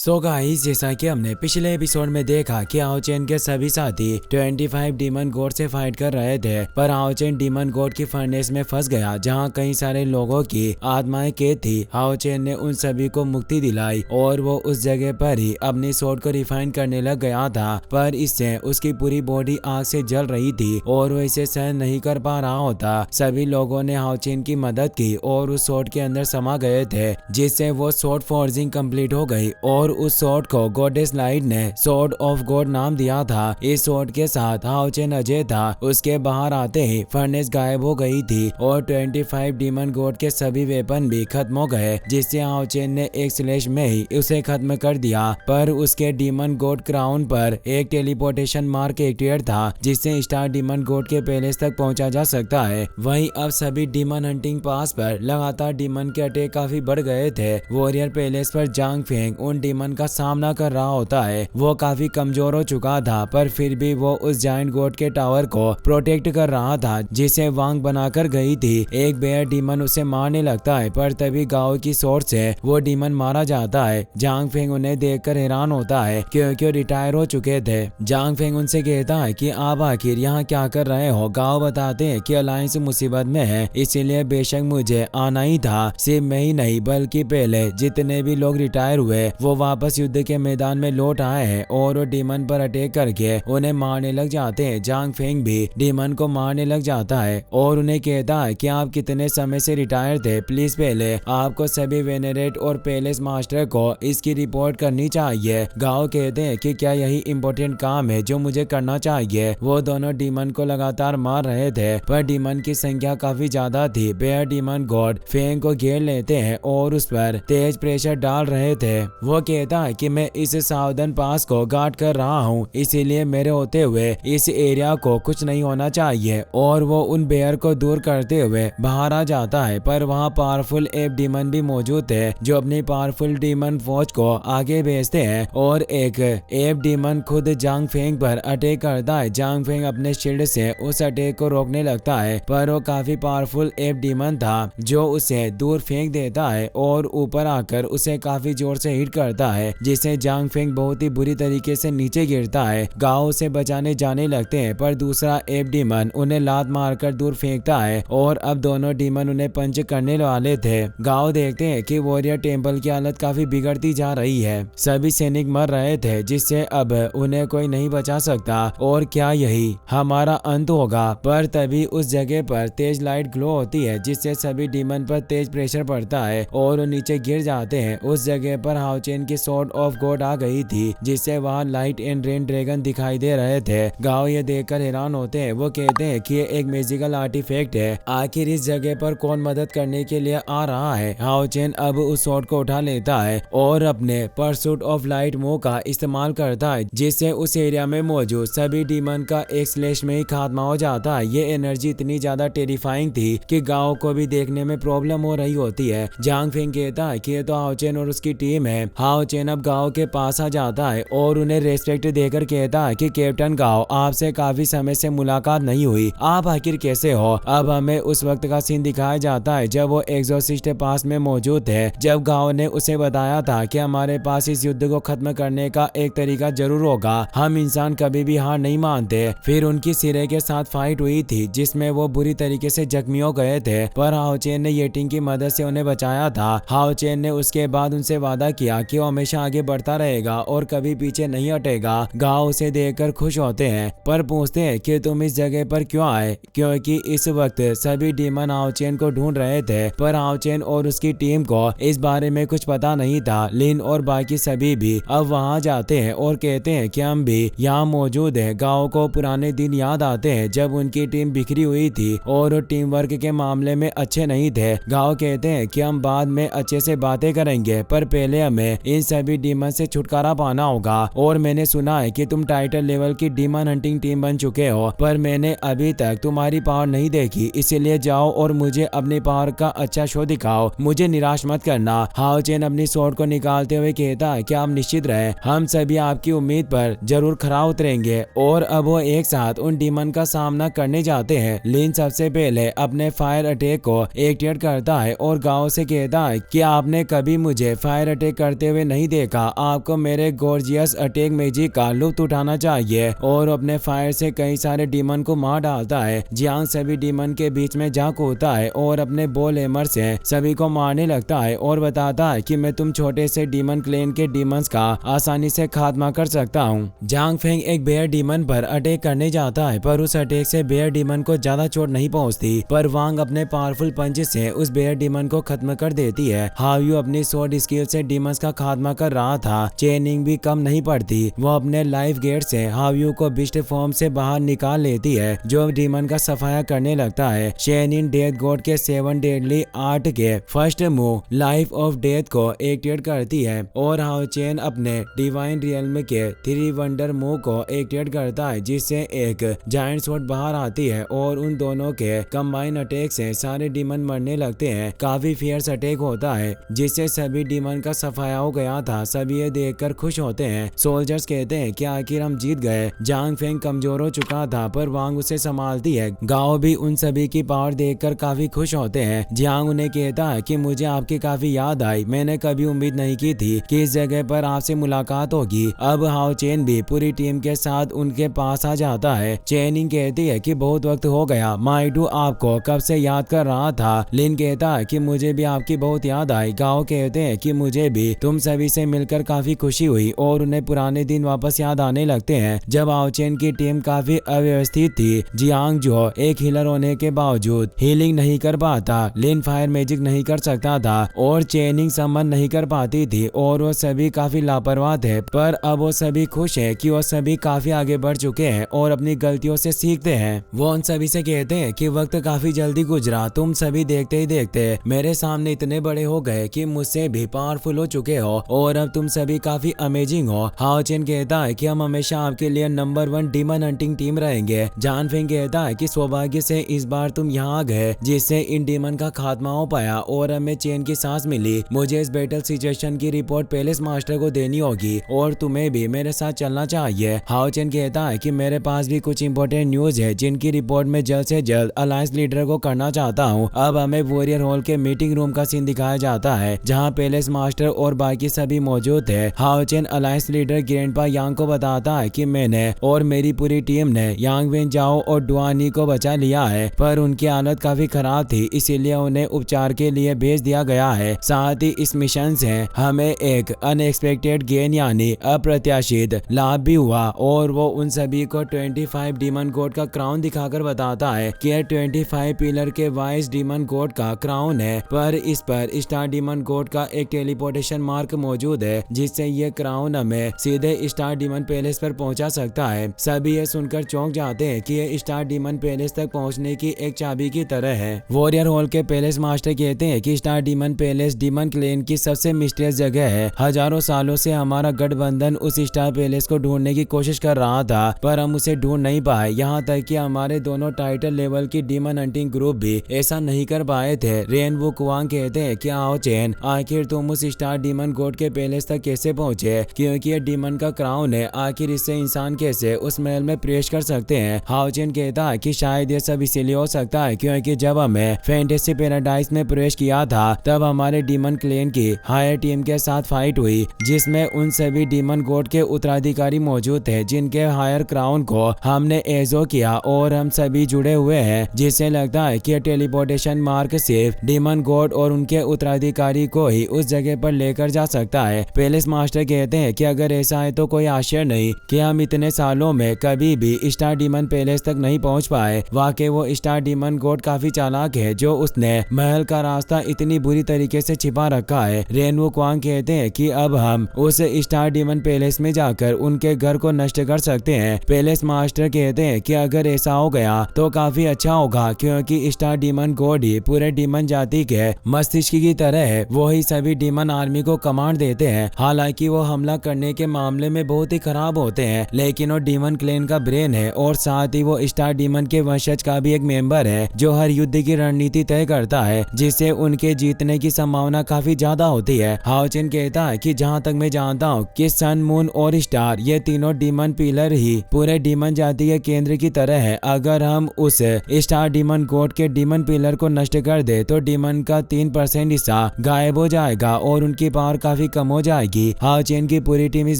So guys, जैसा कि हमने पिछले एपिसोड में देखा कि हाओ चेन के सभी साथी 25 डीमन गॉड से फाइट कर रहे थे, पर हाओ चेन डीमन गॉड की फर्नेस में फंस गया जहां कई सारे लोगों की आत्माएं कैद थी। हाओ चेन ने उन सभी को मुक्ति दिलाई और वो उस जगह पर ही अपनी सोड को रिफाइन करने लग गया था, पर इससे उसकी पूरी बॉडी आग से जल रही थी और वो इसे सहन नहीं कर पा रहा होता। सभी लोगों ने हाओ चेन की मदद की और उस सोड के अंदर समा गए थे, जिससे वो सोड फोर्जिंग कंप्लीट हो गई और उस सोड को गॉडेस लाइट ने सोड ऑफ गॉड नाम दिया था। इस सोड के साथ हाओ चेन अजय था। उसके बाहर आते ही फर्नेस गायब हो गई थी और 25 डीमन गॉड के सभी वेपन भी खत्म हो गए, जिससे हाओ चेन ने एक स्लैश में ही उसे खत्म कर दिया। पर उसके डीमन गॉड क्राउन पर एक टेलीपोर्टेशन मार्क एक्टिवेट था, जिससे स्टार डीमन गॉड के पैलेस तक पहुंचा जा सकता है। वहीं अब सभी डीमन हंटिंग पास पर लगातार डीमन के अटैक काफी बढ़ गए थे। वॉरियर पैलेस पर जांग फेंग उन डीमन का सामना कर रहा होता है। वो काफी कमजोर हो चुका था, पर फिर भी वो उस जायंट गॉड के टावर को प्रोटेक्ट कर रहा था, जिसे वांग बनाकर गई थी। एक बेयर डीमन उसे मारने लगता है, पर तभी गाओ की सोर्स से वो डीमन मारा जाता है। जांग फेंग उन्हें देखकर हैरान होता है क्योंकि रिटायर हो चुके थे। जांग फेंग उनसे कहता है कि आप आखिर यहाँ क्या कर रहे हो। गाओ बताते हैं कि अलायंस मुसीबत में है, इसीलिए बेशक मुझे आना ही था। सिर्फ मैं ही नहीं बल्कि पहले जितने भी लोग रिटायर हुए वो वापस युद्ध के मैदान में लौट आए हैं और वो डीमन पर अटैक करके उन्हें मारने लग जाते हैं। जांग फेंग भी डीमन को मारने लग जाता है और उन्हें कहता है कि आप कितने समय से रिटायर थे, प्लीज पहले आपको सभी वेनेरेट और पैलेस मास्टर को इसकी रिपोर्ट करनी चाहिए। गाओ कहते हैं कि क्या यही इम्पोर्टेंट काम है जो मुझे करना चाहिए। वो दोनों डीमन को लगातार मार रहे थे, पर डीमन की संख्या काफी ज्यादा थी। बेयर डीमन गॉड फेंग को घेर लेते हैं और उस पर तेज प्रेशर डाल रहे थे। वो कहता है कि मैं इस सावधान पास को गार्ड कर रहा हूँ, इसीलिए मेरे होते हुए इस एरिया को कुछ नहीं होना चाहिए। और वो उन बेयर को दूर करते हुए बाहर आ जाता है, पर वहाँ पावरफुल एप डीमन भी मौजूद थे जो अपनी पावरफुल डीमन फौज को आगे भेजते हैं और एक एप डीमन खुद जांग फेंग पर अटैक करता है। जांग फेंग अपने शील्ड से उस अटैक को रोकने लगता है, पर वो काफी पावरफुल एप डीमन था जो उसे दूर फेंक देता है और ऊपर आकर उसे काफी जोर से हिट करता है, जिससे जांग फेंग बहुत ही बुरी तरीके से नीचे गिरता है। गाओ उसे बचाने जाने लगते हैं, पर दूसरा एप डीमन उन्हें लात मारकर दूर फेंकता है और अब दोनों डीमन उन्हें पंच करने वाले थे। गाओ देखते हैं कि वॉरियर टेंपल की हालत काफी बिगड़ती जा रही है। सभी सैनिक मर रहे थे, जिससे अब उन्हें कोई नहीं बचा सकता और क्या यही हमारा अंत होगा। पर तभी उस जगह पर तेज लाइट ग्लो होती है, जिससे सभी डीमन पर तेज प्रेशर पड़ता है और वो नीचे गिर जाते हैं। उस जगह पर हाओ चेन की सोर्ड ऑफ गॉड आ गई थी, जिससे वहाँ लाइट एंड रेन ड्रैगन दिखाई दे रहे थे। गाओ ये देखकर हैरान होते हैं। वो कहते हैं कि ये एक मैजिकल आर्टिफैक्ट है, आखिर इस जगह पर कौन मदद करने के लिए आ रहा है। हाओ चेन अब उस सोर्ड को उठा लेता है और अपने परसूट ऑफ लाइट मूव का इस्तेमाल करता है, जिससे उस एरिया में मौजूद सभी डीमन का एक स्लैश में ही खात्मा हो जाता है। ये एनर्जी इतनी ज्यादा टेरिफाइंग थी कि गाओ को भी देखने में प्रॉब्लम हो रही होती है। जांग फेंग कहता है कि ये तो हाओ चेन और उसकी टीम है। हाओ चेन अब गाओ के पास आ जाता है और उन्हें रेस्पेक्ट देकर कहता है कि कैप्टन गाओ, आपसे काफी समय से मुलाकात नहीं हुई, आप आखिर कैसे हो। अब हमें उस वक्त का सीन दिखाया जाता है जब वो एग्जॉर्सिस्ट पास में मौजूद थे, जब गाओ ने उसे बताया था कि हमारे पास इस युद्ध को खत्म करने का एक तरीका जरूर होगा, हम इंसान कभी भी हार नहीं मानते। फिर उनकी सिरे के साथ फाइट हुई थी, जिसमें वो बुरी तरीके से जख्मी हो गए थे, पर हाओ चेन ने येटिंग की मदद से उन्हें बचाया था। हाओ चेन ने उसके बाद उनसे वादा किया कि वो हमेशा आगे बढ़ता रहेगा और कभी पीछे नहीं हटेगा। गाओ उसे देखकर खुश होते हैं, पर पूछते हैं कि तुम इस जगह पर क्यों आए, क्योंकि इस वक्त सभी डीमन हाओ चेन को ढूंढ रहे थे, पर हाओ चेन और उसकी टीम को इस बारे में कुछ पता नहीं था। लिन और बाकी सभी भी अब वहां जाते हैं और कहते हैं कि हम भी यहाँ मौजूद हैं। गाओ को पुराने दिन याद आते हैं जब उनकी टीम बिखरी हुई थी और टीम वर्क के मामले में अच्छे नहीं थे। गाओ कहते हैं कि हम बाद में अच्छे से बातें करेंगे, पर पहले हमें इन सभी डीमन से छुटकारा पाना होगा। और मैंने सुना है कि तुम टाइटल लेवल की डीमन हंटिंग टीम बन चुके हो, पर मैंने अभी तक तुम्हारी पावर नहीं देखी, इसलिए जाओ और मुझे अपनी पावर का अच्छा शो दिखाओ, मुझे निराश मत करना। हाओ चेन अपनी स्वॉर्ड को निकालते हुए कहता है कि आप निश्चित रहे, हम सभी आपकी उम्मीद पर जरूर खरा उतरेंगे। और अब वो एक साथ उन डीमन का सामना करने जाते हैं। लिन सबसे पहले अपने फायर अटैक को एक्टिवेट करता है और गाओ से कहता है कि आपने कभी मुझे फायर अटैक करते हुए नहीं देखा, आपको मेरे गॉर्जियस अटैक मैजिक का लुत्फ उठाना चाहिए और अपने फायर से कई सारे डीमन को मार डालता है। जियांग सभी डीमन के बीच में जा कूदता है और अपने बॉल हैमर से सभी को मारने लगता है और बताता है कि मैं तुम छोटे से डीमन क्लेन के डीमंस का आसानी से खात्मा कर सकता हूँ। जांग फेंग एक बेयर डीमन पर अटैक करने जाता है, पर उस अटैक से बेयर डीमन को ज्यादा चोट नहीं पहुंचती, पर वांग अपने पावरफुल पंच से उस बेयर डीमन को खत्म कर देती है। हाव्यू अपनी स्वॉर्ड स्किल से डीमंस का खात्मा कर रहा था। चेनिंग भी कम नहीं पड़ती, वो अपने लाइफ गेट से हाव्यू को बिस्ट फॉर्म से बाहर निकाल लेती है, जो डीमन का सफाया करने लगता है। शेनिन डेथ गॉड के 7 डेडली आर्ट के first move life of death को एक्टिवेट करती है और हाउ चेन अपने डिवाइन रियल्म के 3 वंडर मूव को एक्टिवेट करता है, जिससे एक जायंट स्वॉर्ड बाहर आती है और उन दोनों के कंबाइन अटैक से सारे डीमन मरने लगते हैं। काफी फियर्स अटैक होता है जिससे सभी डीमन का सफाया हो गया था। सभी ये देखकर खुश होते हैं। सोल्जर्स कहते हैं कि आखिर हम जीत गए। जांग फेंग कमजोर हो चुका था, पर वांग उसे संभालती है। गाओ भी उन सभी की पावर देखकर काफी खुश होते हैं। जियांग उन्हें कहता है कि मुझे आपकी काफी याद आई, मैंने कभी उम्मीद नहीं की थी कि इस जगह पर आपसे मुलाकात होगी। अब हाओ चेन भी पूरी टीम के साथ उनके पास आ जाता है। चेनिंग कहती है कि बहुत वक्त हो गया, माइडू आपको कब से याद कर रहा था। लिन कहता है कि मुझे भी आपकी बहुत याद आई। गाओ कहते हैं कि मुझे भी तुम सभी से मिलकर काफी खुशी हुई और उन्हें पुराने दिन वापस याद आने लगते हैं जब हाओ चेन की टीम काफी अव्यवस्थित थी। जियांग जो एक हीलर होने के बावजूद हीलिंग नहीं कर पाता, लिन फायर मैजिक नहीं कर सकता था और चेनिंग समन नहीं कर पाती थी और वो सभी काफी लापरवाह थे। पर अब वो सभी खुश है कि वो सभी काफी आगे बढ़ चुके हैं और अपनी गलतियों से सीखते हैं। वो उन सभी से कहते हैं कि वक्त काफी जल्दी गुजरा, तुम सभी देखते ही देखते मेरे सामने इतने बड़े हो गए कि मुझसे भी पावरफुल हो चुके हो और अब तुम सभी काफी अमेजिंग हो। हाओ चेन कहता है कि हम हमेशा आपके लिए नंबर 1 डीमन हंटिंग टीम रहेंगे। जान फेंग कहता है कि सौभाग्य से इस बार तुम यहाँ आ गए, जिससे इन डीमन का खात्मा हो पाया और हमें चैन की सांस मिली। मुझे इस बैटल सिचुएशन की रिपोर्ट पैलेस मास्टर को देनी होगी और तुम्हें भी मेरे साथ चलना चाहिए। हाओ चेन कहता है कि मेरे पास भी कुछ इंपॉर्टेंट न्यूज है जिनकी रिपोर्ट मैं जल्द से जल्द अलायंस लीडर को करना चाहता हूँ। अब हमें वॉरियर हॉल के मीटिंग रूम का सीन दिखाया जाता है जहाँ पैलेस मास्टर और बाकी सभी मौजूद है। हाओ चेन अलायंस लीडर ग्रैंडपा यांग को बताता है कि मैंने और मेरी पूरी टीम ने यांग वेन जाओ और डुआनी को बचा लिया है, पर उनकी हालत काफी खराब थी, इसीलिए उन्हें उपचार के लिए भेज दिया गया है। साथ ही इस मिशन से हमें एक अनएक्सपेक्टेड गेन यानी अप्रत्याशित लाभ भी हुआ और वो उन सभी को 25 डीमन गॉड का क्राउन दिखाकर बताता है कि 25 पिलर के वाइस डीमन गॉड का क्राउन है, पर इस पर स्टार डीमन गॉड का एक टेलीपोर्टेशन मार्क मौजूद है, जिससे ये क्राउन हमें सीधे स्टार डीमन पैलेस पर पहुंचा सकता है। सभी ये सुनकर चौंक जाते हैं कि ये स्टार डीमन पैलेस तक पहुंचने की एक चाबी की तरह है। वॉरियर हॉल के पैलेस मास्टर कहते हैं कि star demon palace demon clan की सबसे मिस्टीरियस जगह है। हजारों सालों से हमारा गठबंधन उस स्टार पैलेस को ढूंढने की कोशिश कर रहा था, पर हम उसे ढूंढ नहीं पाए। यहाँ तक कि हमारे दोनों टाइटल लेवल की डीमन हंटिंग ग्रुप भी ऐसा नहीं कर पाए थे। रेनबो कुआंग कहते हैं कि आओ चेन, आखिर तुम उस स्टार डीमन गॉड के पैलेस तक कैसे पहुंचे, क्योंकि ये डीमन का क्राउन है, आखिर इससे इंसान कैसे उस महल में प्रवेश कर सकते हैं। हाओ चेन कहता है कि शायद ये सब इसीलिए हो सकता है क्योंकि जब हमें फैंटेसी पैराडाइज में प्रवेश किया था तब हमारे डीमन क्लेन की हायर टीम के साथ फाइट हुई, जिसमें उन सभी डीमन गॉड के उत्तराधिकारी मौजूद थे जिनके हायर क्राउन को हमने एजो किया और हम सभी जुड़े हुए हैं, जिससे लगता है कि टेलीपोर्टेशन मार्क सिर्फ डीमन गॉड और उनके उत्तराधिकारी को ही उस जगह पर लेकर जा सकता है। पैलेस मास्टर कहते हैं कि अगर ऐसा है तो कोई आश्चर्य नहीं कि हम इतने सालों में कभी भी स्टार डीमन पैलेस तक नहीं पहुंच पाए। वाकई वो स्टार डीमन गॉड काफी चालाक है जो उसने महल का रास्ता इतनी बुरी तरीके से छिपा रखा है। रेनवो क्वांग कहते हैं कि अब हम उस स्टार डीमन पैलेस में जाकर उनके घर को नष्ट कर सकते हैं। पैलेस मास्टर कहते हैं कि अगर ऐसा हो गया तो काफी अच्छा होगा क्योंकि स्टार डीमन गॉड ही पूरे डीमन जाति के मस्तिष्क की तरह है, वो ही सभी डीमन आर्मी को कमांड देते हैं। हालांकि वो हमला करने के मामले में बहुत ही खराब होते हैं, लेकिन वो डीमन क्लेन का ब्रेन है और साथ ही वो स्टार डीमन के वंशज का भी एक मेंबर है जो हर युद्ध की रणनीति तय करता है, जिससे उनके जीतने की संभावना काफी ज्यादा होती है। हाओ चेन कहता है कि जहाँ तक मैं जानता हूँ कि सन, मून और स्टार ये तीनों डीमन पिलर ही पूरे डीमन जाति के केंद्र की तरह है। अगर हम उस स्टार डीमन गॉड के डीमन पिलर को नष्ट कर दे तो डीमन का 3% हिस्सा गायब हो जाएगा और उनकी पावर काफी कम हो जाएगी। हाओ चेन की पूरी टीम इस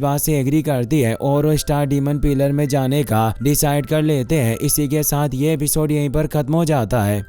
बात से एग्री करती है और वो स्टार डीमन पिलर में जाने का डिसाइड कर लेते हैं। इसी के साथ ये एपिसोड यहीं पर खत्म हो जाता है।